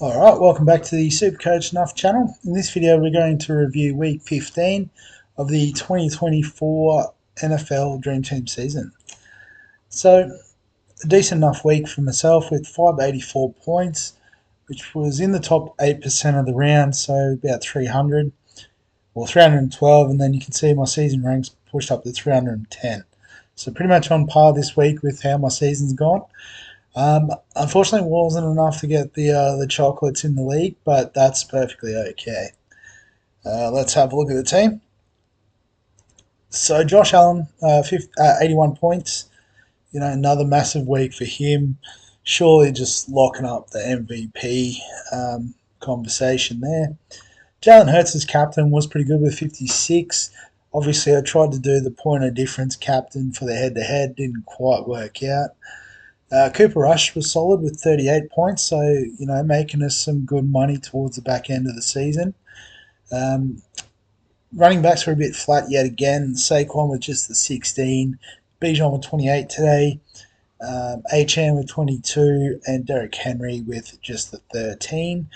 Alright, welcome back to the Supercoach Nuff channel. In this video we're going to review week 15 of the 2024 NFL Dream Team season. So, a decent enough week for myself with 584 points, which was in the top 8% of the round, so about 300, or 312, and then you can see my season ranks pushed up to 310. So pretty much on par this week with how my season's gone. Unfortunately, it wasn't enough to get the chocolates in the league, but that's perfectly okay. Let's have a look at the team. So Josh Allen, 81 points. You know, another massive week for him. Surely just locking up the MVP conversation there. Jalen Hurts as captain was pretty good with 56. Obviously, I tried to do the point of difference captain for the head-to-head. Didn't quite work out. Cooper Rush was solid with 38 points, so, you know, making us some good money towards the back end of the season. Running backs were a bit flat yet again. Saquon with just the 16, Bijan with 28 today, Achane with 22, and Derrick Henry with just the 13.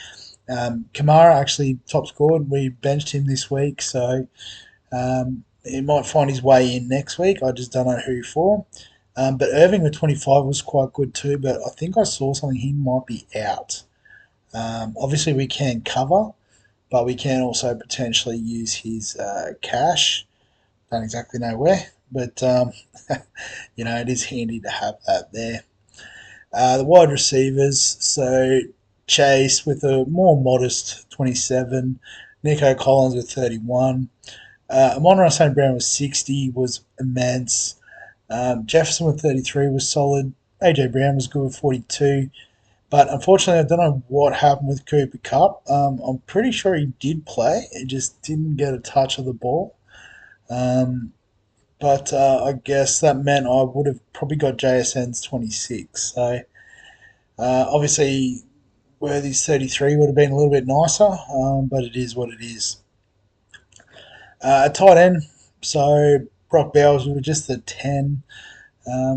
Kamara actually top scored. We benched him this week, so he might find his way in next week. I just don't know who for. But Irving with 25 was quite good too, but I think I saw something he might be out. Obviously, we can cover, but we can also potentially use his cash. Don't exactly know where, but you know, it is handy to have that there. The wide receivers, so Chase with a more modest 27, Nico Collins with 31, Amon-Ra St. Brown with 60 was immense. Jefferson with 33 was solid. AJ Brown was good with 42. But unfortunately, I don't know what happened with Cooper Kupp. I'm pretty sure he did play. He just didn't get a touch of the ball. But I guess that meant I would have probably got JSN's 26. So obviously, Worthy's 33 would have been a little bit nicer, but it is what it is. At tight end, so Brock Bowers was just the 10.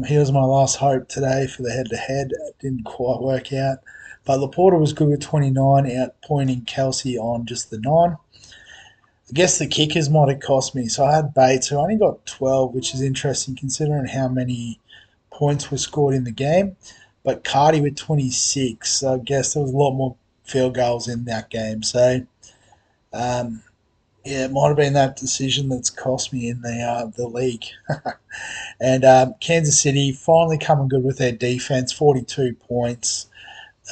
He was my last hope today for the head-to-head. It didn't quite work out. But Laporta was good with 29, outpointing Kelsey on just the 9. I guess the kickers might have cost me. So I had Bates, who only got 12, which is interesting considering how many points were scored in the game. But Cardi with 26. So I guess there was a lot more field goals in that game. So, yeah, it might have been that decision that's cost me in the league. And Kansas City finally coming good with their defense, 42 points.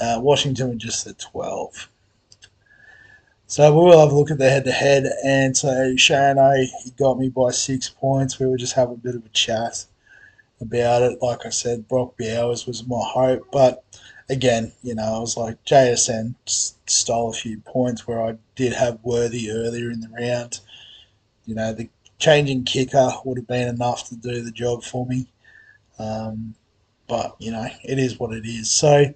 Washington with just the 12. So we will have a look at the head-to-head. And so Shano, he got me by 6 points. We were just having a bit of a chat about it. Like I said, Brock Bowers was my hope. But again, you know, I was like, JSN stole a few points where I did have Worthy earlier in the round. You know, the changing kicker would have been enough to do the job for me. But, you know, it is what it is. So I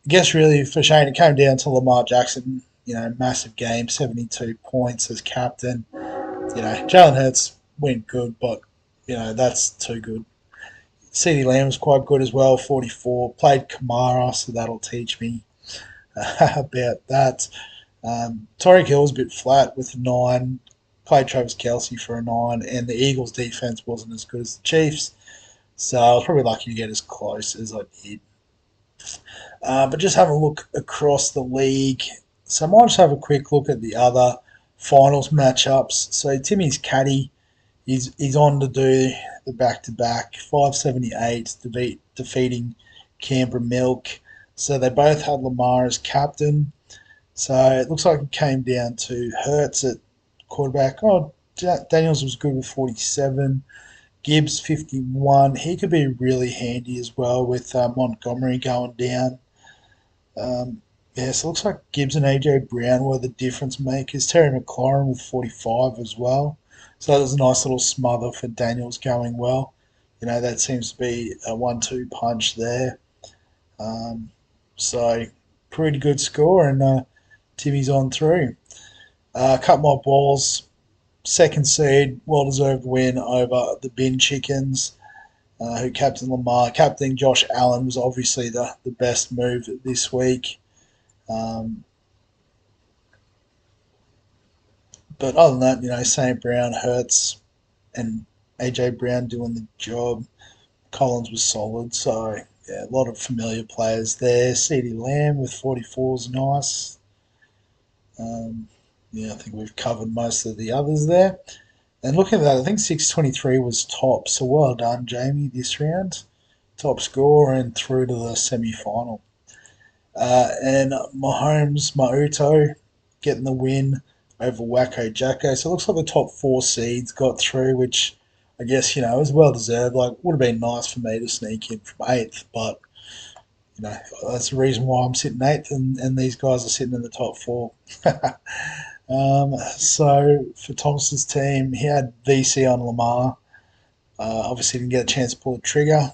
guess really for Shane, it came down to Lamar Jackson. You know, massive game, 72 points as captain. You know, Jalen Hurts went good, but, you know, that's too good. CeeDee Lamb was quite good as well, 44. Played Kamara, so that'll teach me about that. Tyreek Hill was a bit flat with a 9. Played Travis Kelce for a 9, and the Eagles' defense wasn't as good as the Chiefs, so I was probably lucky to get as close as I did. But just have a look across the league. So I might just have a quick look at the other finals matchups. So Timmy's caddy, he's on to do the back-to-back, 578, defeating Canberra Milk. So they both had Lamar as captain. So it looks like it came down to Hurts at quarterback. Oh, Daniels was good with 47. Gibbs 51. He could be really handy as well with Montgomery going down. Yeah, so it looks like Gibbs and AJ Brown were the difference makers. Terry McLaurin with 45 as well. So that was a nice little smother for Daniels going well. You know, that seems to be a 1-2 punch there. So pretty good score, and Timmy's on through. Cut my balls. second seed, well-deserved win over the Bin Chickens, who captain Lamar. Captaining Josh Allen was obviously the best move this week. But other than that, St. Brown, Hurts, and AJ Brown doing the job. Collins was solid, so yeah, a lot of familiar players there. CD Lamb with 44 is nice. Yeah, I think we've covered most of the others there. And looking at that, I think 623 was top, so well done, Jamie, this round. Top score and through to the semi final. And Mahomes, Mauto getting the win over Wacko Jacko. So it looks like the top four seeds got through, which I guess, is well deserved. Like, would have been nice for me to sneak in from eighth, but, that's the reason why I'm sitting eighth and these guys are sitting in the top four. So for Thomas's team, he had VC on Lamar. Obviously, didn't get a chance to pull the trigger.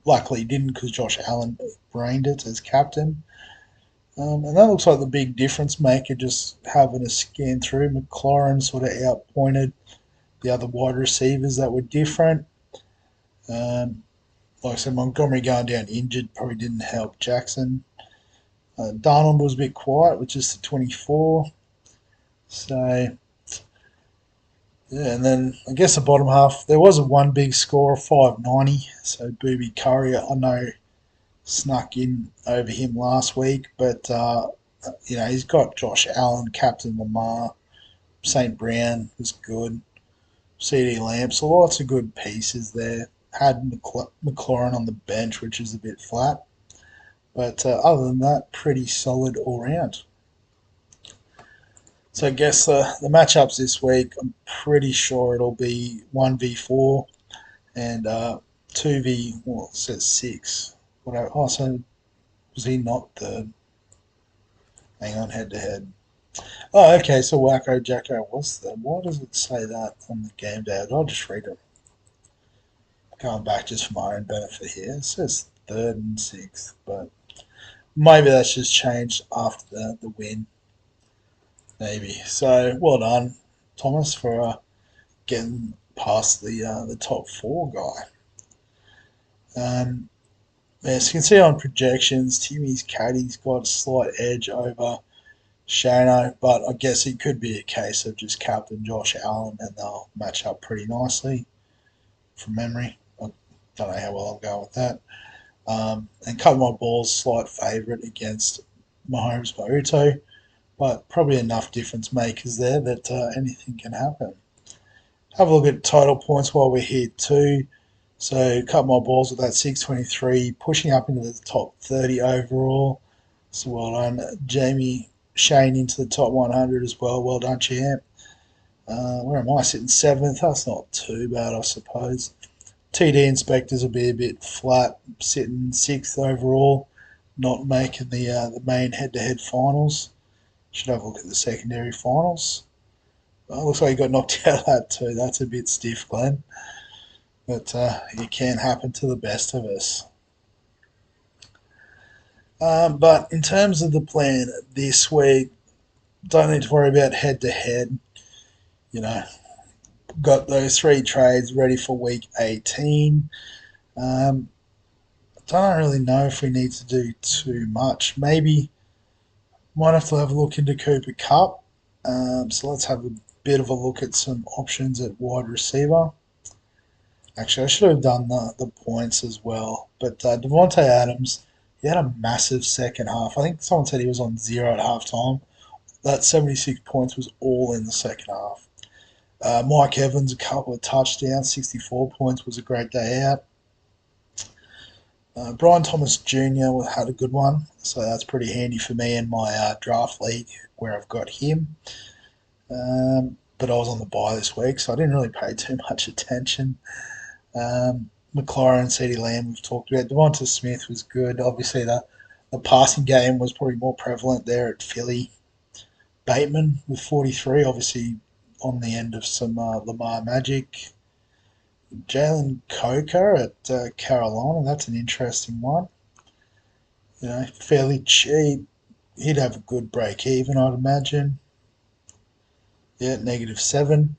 Luckily, he didn't because Josh Allen brained it as captain. And that looks like the big difference maker, just having a scan through. McLaurin sort of outpointed the other wide receivers that were different. Like I said, Montgomery going down injured probably didn't help Jackson. Darnold was a bit quiet, which is the 24. So, yeah, and then I guess the bottom half, there was a one big score of 590. So, Booby Curry, I know, snuck in over him last week, but, he's got Josh Allen, Captain Lamar, St. Brown was good, CD Lamb, so lots of good pieces there. Had McLaurin on the bench, which is a bit flat. But other than that, pretty solid all round. So I guess the matchups this week, I'm pretty sure it'll be 1v4 and 2v, well, it says 6. Oh, so was he not third? Hang on, head to head. Oh, okay, so Wacko Jacko was third. Why does it say that on the game day? I'll just read it. Going back just for my own benefit here. It says third and sixth, but maybe that's just changed after the win. Maybe. So well done, Thomas, for getting past the top four guy. As you can see on projections, Timmy's caddy's got a slight edge over Shano, but I guess it could be a case of just captain Josh Allen and they'll match up pretty nicely from memory. I don't know how well I'll go with that. And Cut My Balls, slight favourite against Mahomes Mauto, but probably enough difference makers there that anything can happen. Have a look at total points while we're here too. So Cut My Balls with that 623, pushing up into the top 30 overall. So well done. Jamie Shane into the top 100 as well. Well done, champ. Where am I sitting? 7th. That's not too bad, I suppose. TD Inspectors will be a bit flat, sitting 6th overall, not making the main head-to-head finals. Should have a look at the secondary finals. Looks like he got knocked out of that too. That's a bit stiff, Glenn. But it can happen to the best of us. But in terms of the plan this week, don't need to worry about head-to-head. Got those 3 trades ready for week 18. Don't really know if we need to do too much. Maybe might have to have a look into Cooper Kupp. So let's have a bit of a look at some options at wide receiver. Actually, I should have done the points as well. But Devontae Adams, he had a massive second half. I think someone said he was on 0 at halftime. That 76 points was all in the second half. Mike Evans, a couple of touchdowns, 64 points, was a great day out. Brian Thomas Jr. had a good one, so that's pretty handy for me in my draft league where I've got him. But I was on the bye this week, so I didn't really pay too much attention. McLaurin, CeeDee Lamb, we've talked about. Devonta Smith was good. Obviously, the passing game was probably more prevalent there at Philly. Bateman with 43, obviously on the end of some Lamar magic. Jalen Coker at Carolina, that's an interesting one. Fairly cheap. He'd have a good break even, I'd imagine. Yeah, -7.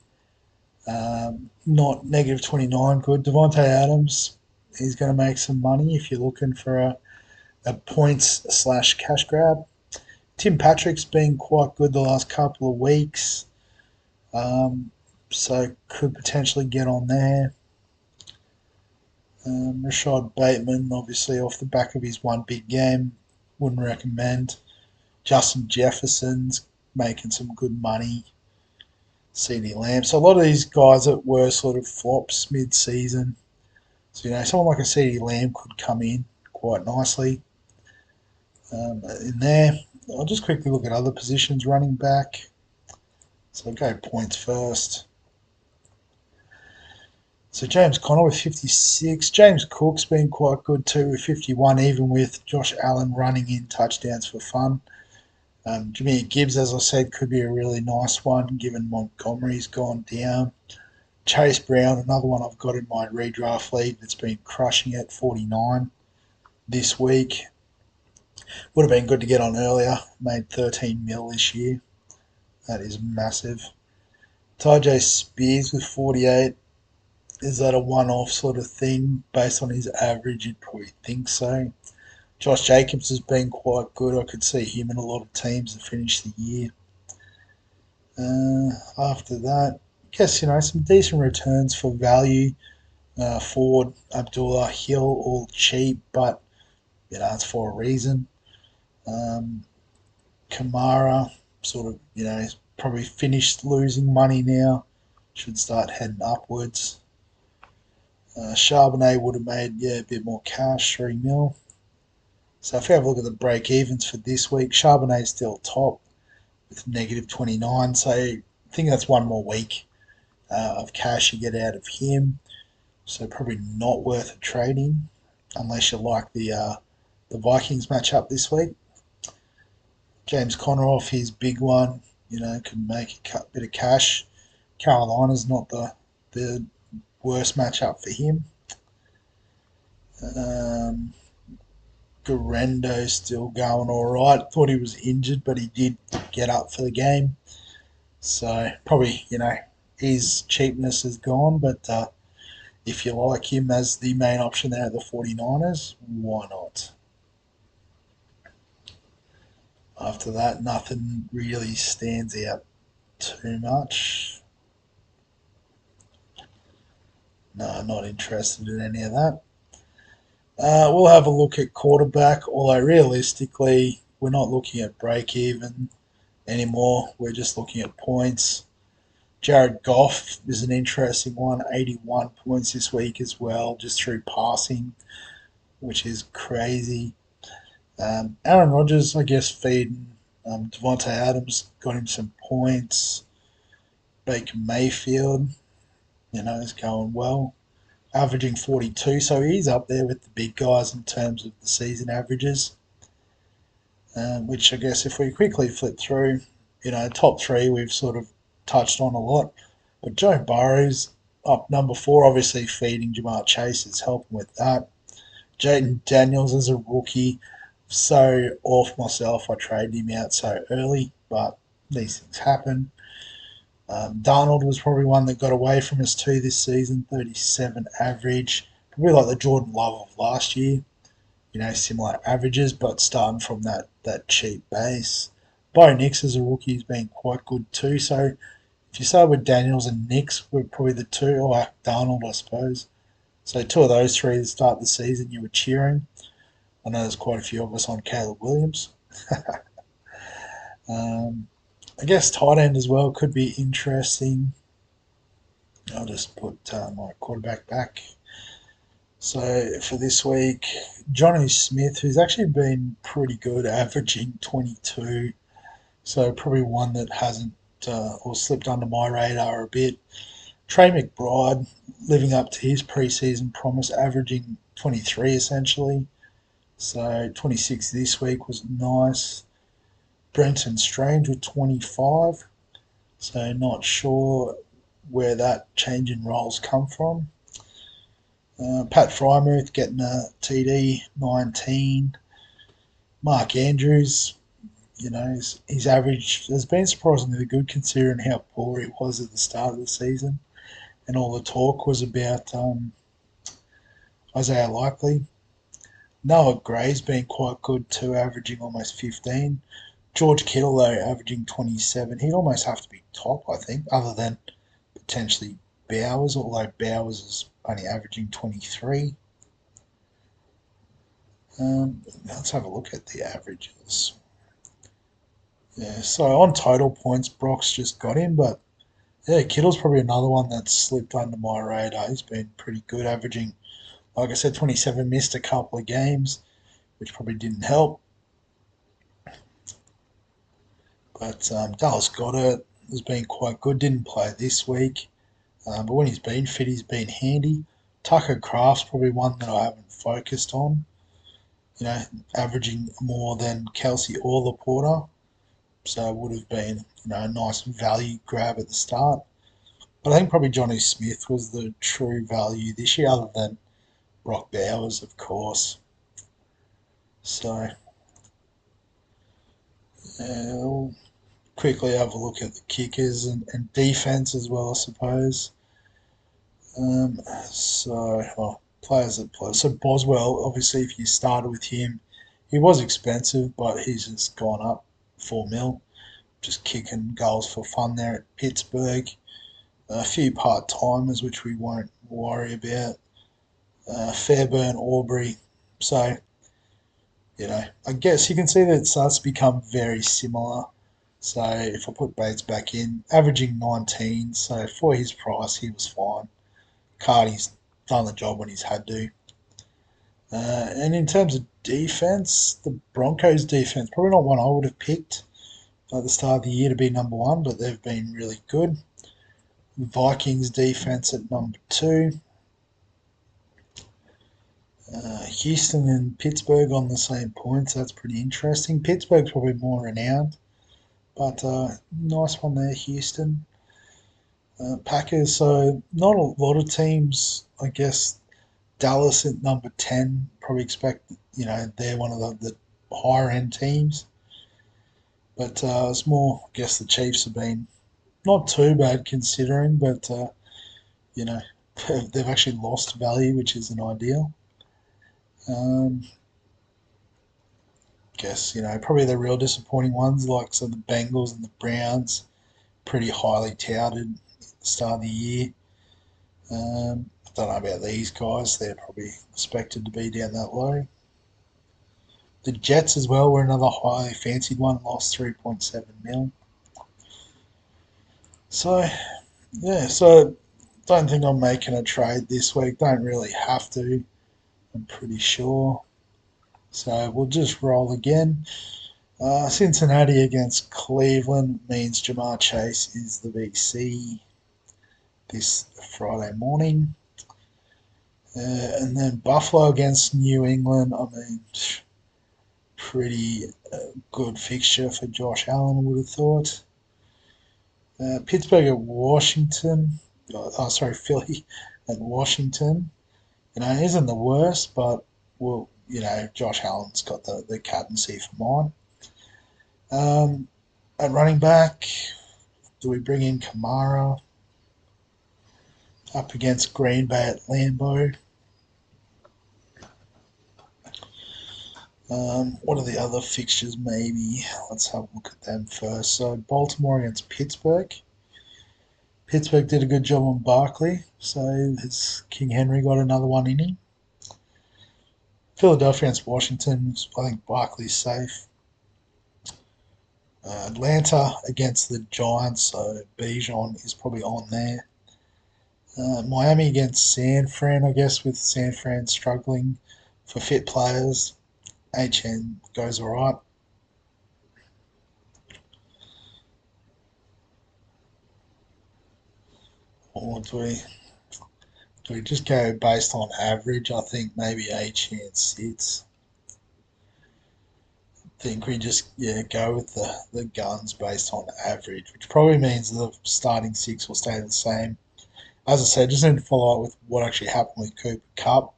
Not -29. Good. Devontae Adams, he's going to make some money if you're looking for a points slash cash grab. Tim Patrick's been quite good the last couple of weeks, so could potentially get on there. Rashad Bateman, obviously off the back of his one big game, wouldn't recommend. Justin Jefferson's making some good money. CD Lamb. So a lot of these guys that were sort of flops mid-season. So, someone like a CD Lamb could come in quite nicely in there. I'll just quickly look at other positions running back. So I'll go points first. So James Conner with 56. James Cook's been quite good too with 51, even with Josh Allen running in touchdowns for fun. Jameer Gibbs, as I said, could be a really nice one given Montgomery's gone down. Chase Brown, another one I've got in my redraft league that's been crushing it, 49 this week. Would have been good to get on earlier. Made 13 mil this year. That is massive. Tyjae Spears with 48. Is that a one-off sort of thing based on his average? You'd probably think so. Josh Jacobs has been quite good. I could see him in a lot of teams to finish the year. After that, I guess, some decent returns for value. Ford, Abdullah, Hill, all cheap, but, it's for a reason. Kamara, sort of, he's probably finished losing money now. Should start heading upwards. Charbonnet would have made, a bit more cash, 3 mil. So if you have a look at the break evens for this week, Charbonnet's still top with -29. So I think that's one more week of cash you get out of him. So probably not worth a trading unless you like the Vikings matchup this week. James Conner off his big one, can make a bit of cash. Carolina's not the worst matchup for him. Gurendo's still going all right. Thought he was injured, but he did get up for the game. So probably, his cheapness is gone, but if you like him as the main option there at the 49ers, why not? After that, nothing really stands out too much. No, not interested in any of that. We'll have a look at quarterback, although realistically, we're not looking at break even anymore. We're just looking at points. Jared Goff is an interesting one, 81 points this week as well, just through passing, which is crazy. Aaron Rodgers, I guess, feeding. Devontae Adams got him some points. Baker Mayfield, is going well, averaging 42, so he's up there with the big guys in terms of the season averages. Which I guess if we quickly flip through, top three we've sort of touched on a lot. But Joe Burrow's up number 4, obviously feeding Jamar Chase is helping with that. Jaden Daniels is a rookie, so off myself I traded him out so early, but these things happen. Darnold was probably one that got away from us too this season, 37 average. Probably like the Jordan Love of last year, similar averages, but starting from that cheap base. Bo Nix as a rookie has been quite good too. So if you start with Daniels and Nix, we're probably the two, or Darnold, I suppose. So two of those three to start the season, you were cheering. I know there's quite a few of us on Caleb Williams. I guess tight end as well could be interesting. I'll just put my quarterback back. So for this week, Johnny Smith, who's actually been pretty good, averaging 22. So probably one that hasn't or slipped under my radar a bit. Trey McBride, living up to his preseason promise, averaging 23 essentially. So 26 this week was nice. Brenton Strange with 25. So not sure where that change in roles come from. Pat Frymouth getting a TD, 19. Mark Andrews, his average has been surprisingly good considering how poor it was at the start of the season, and all the talk was about Isaiah Likely. Noah Gray's been quite good too, averaging almost 15. George Kittle, though, averaging 27. He'd almost have to be top, I think, other than potentially Bowers, although Bowers is only averaging 23. Let's have a look at the averages. Yeah, so on total points, Brock's just got him, but yeah, Kittle's probably another one that's slipped under my radar. He's been pretty good, averaging, like I said, 27, missed a couple of games, which probably didn't help. But Dallas Goddard has been quite good. Didn't play this week, but when he's been fit, he's been handy. Tucker Craft's probably one that I haven't focused on. Averaging more than Kelsey or Laporta, so it would have been a nice value grab at the start. But I think probably Johnny Smith was the true value this year, other than Brock Bowers, of course. So we'll quickly have a look at the kickers and defense as well, I suppose. Players that play. So Boswell, obviously, if you started with him, he was expensive, but he's just gone up 4 mil, just kicking goals for fun there at Pittsburgh. A few part timers, which we won't worry about. Fairburn, Aubrey. So, I guess you can see that it starts to become very similar. So, if I put Bates back in, averaging 19, so for his price, he was fine. Cardi's done the job when he's had to. And in terms of defense, the Broncos' defense, probably not one I would have picked at the start of the year to be number one, but they've been really good. Vikings defense at number two. Houston and Pittsburgh on the same points. That's pretty interesting. Pittsburgh's probably more renowned, but nice one there, Houston. Packers, so not a lot of teams, I guess. Dallas at number 10, probably expect, they're one of the higher end teams. But it's more, I guess the Chiefs have been not too bad considering, but, you know, they've actually lost value, which isn't ideal. Um, guess, probably the real disappointing ones, like so the Bengals and the Browns, pretty highly touted at the start of the year. I don't know about these guys. They're probably expected to be down that low. The Jets as well were another highly fancied one, lost 3.7 mil. So, yeah, so don't think I'm making a trade this week. Don't really have to, I'm pretty sure. So we'll just roll again. Cincinnati against Cleveland means Jamar Chase is the VC this Friday morning. And then Buffalo against New England. I mean, pretty good fixture for Josh Allen, I would have thought. Pittsburgh at Washington. Sorry, Philly at Washington. Isn't the worst, but Josh Allen's got the captaincy for mine. At running back, do we bring in Kamara up against Green Bay at Lambeau? What are the other fixtures, maybe? Let's have a look at them first. So, Baltimore against Pittsburgh. Pittsburgh did a good job on Barkley, so his King Henry got another one in him. Philadelphia against Washington, I think Barkley's safe. Atlanta against the Giants, so Bijan is probably on there. Miami against San Fran, I guess, with San Fran struggling for fit players. HN goes all right. Or do we just go based on average? I think maybe HN sits. I think we just go with the guns based on average, which probably means the starting six will stay the same. As I said, just need to follow up with what actually happened with Cooper Cup.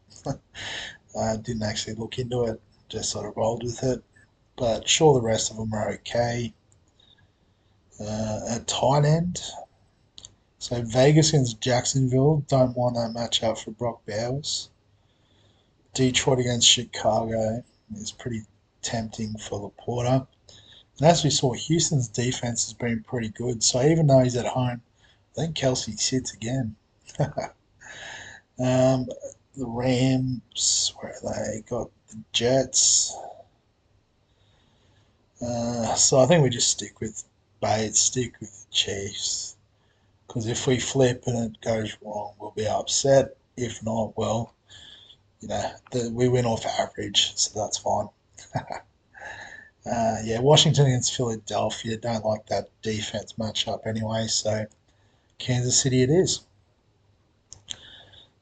Didn't actually look into it, just sort of rolled with it. but sure the rest of them are okay. At tight end, so Vegas against Jacksonville, don't want that matchup for Brock Bowers. Detroit against Chicago is pretty tempting for Laporta. And as we saw, Houston's defense has been pretty good. So even though he's at home, I think Kelsey sits again. The Rams, where are they? Got the Jets. So I think we just stick with Bates, stick with the Chiefs. Because if we flip and it goes wrong, we'll be upset. If not, well, we win off average, so that's fine. Yeah, Washington against Philadelphia. Don't like that defense matchup anyway, so Kansas City it is.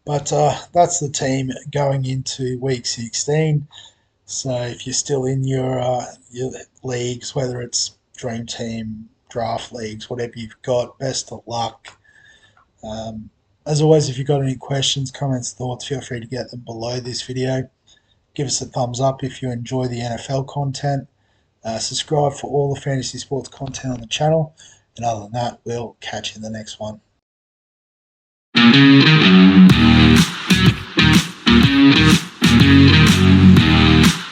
But that's the team going into week 16. So if you're still in your leagues, whether it's Dream Team, Draft Leagues, whatever you've got, best of luck. As always, if you've got any questions, comments, thoughts, feel free to get them below this video. Give us a thumbs up if you enjoy the NFL content. Subscribe for all the fantasy sports content on the channel. And other than that, we'll catch you in the next one.